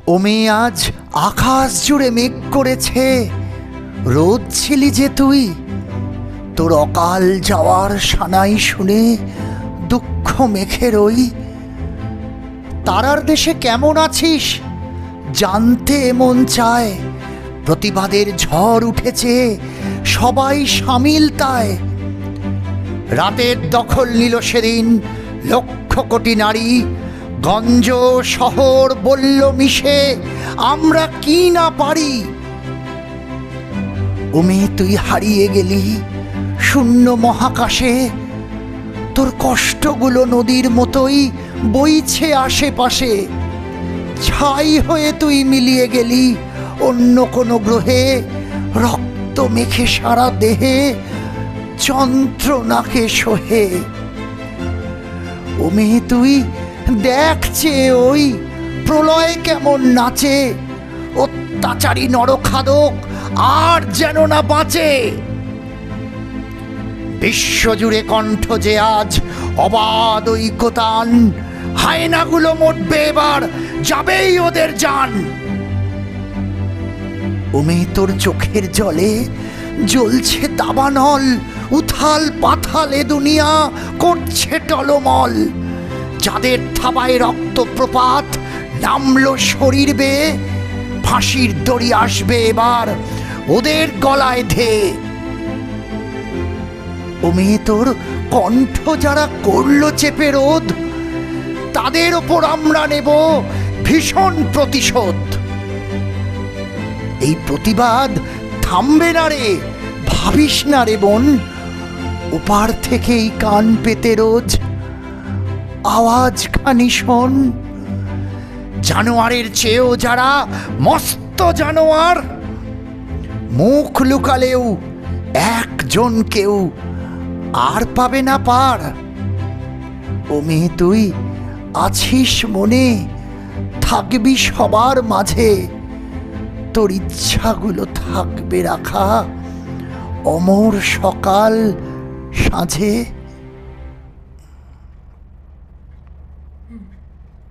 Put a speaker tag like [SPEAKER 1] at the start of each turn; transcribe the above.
[SPEAKER 1] ও মেয়ে আজ আকাশ জুড়ে মেঘ করেছে, রোদ ছিলি যে তুই। তোর অকাল যাওয়ার সানাই শুনে দুঃখ মেখে রই। তারার দেশে কেমন আছিস জানতে মন চায়। প্রতিবাদের ঝড় উঠেছে, সবাই সামিল তাই। রাতের দখল নিল সেদিন লক্ষ কোটি নারী। গঞ্জ শহর বলল মিশে, আমরা কি না পারি। ও মেয়ে তুই হারিয়ে গেলি শূন্য মহাকাশে। তোর কষ্টগুলো নদীর মতোই বইছে আশেপাশে। ছাই হয়ে তুই মিলিয়ে গেলি অন্য কোনো গ্রহে। রক্ত মেখে সারা দেহে যন্ত্রণাকে সহে। ও মেয়ে তুই দেখছে ওই প্রলয় কেমন নাচে। অত্যাচারী নরখাদক আর যেন না বাঁচে। বিশ্বজুড়ে কণ্ঠ যে আজ অবাধ ঐকতান। হায়নাগুলো মরবে এবার, যাবেই ওদের জান। ও মেয়ে তোর চোখের জলে জ্বলছে দাবানল। উথাল পাথালে দুনিয়া করছে টলমল। যাদের থাবায় রক্তপ্রপাত নামলো শরীর বেয়ে, ফাঁসির দড়ি আসবে এবার ওদের গলায় ধেয়ে। ও মেয়ে তোর কণ্ঠ যারা করলো চেপে রোধ, তাদের ওপর আমরা নেব ভীষণ প্রতিশোধ। এই প্রতিবাদ থামবে না রে, ভাবিস না রে বোন। ওপার থেকেই কান পেতে রোজ আওয়াজ খানি শোন। জানোয়ারের চেয়েও যারা মস্ত জানোয়ার, মুখ লুকালেও একজন কেউ আর পাবে না পার। ও মেয়ে তুই আছিস মনে, থাকবি সবার মাঝে। তোর ইচ্ছাগুলো থাকবে রাখা অমর সকাল সাঁঝে।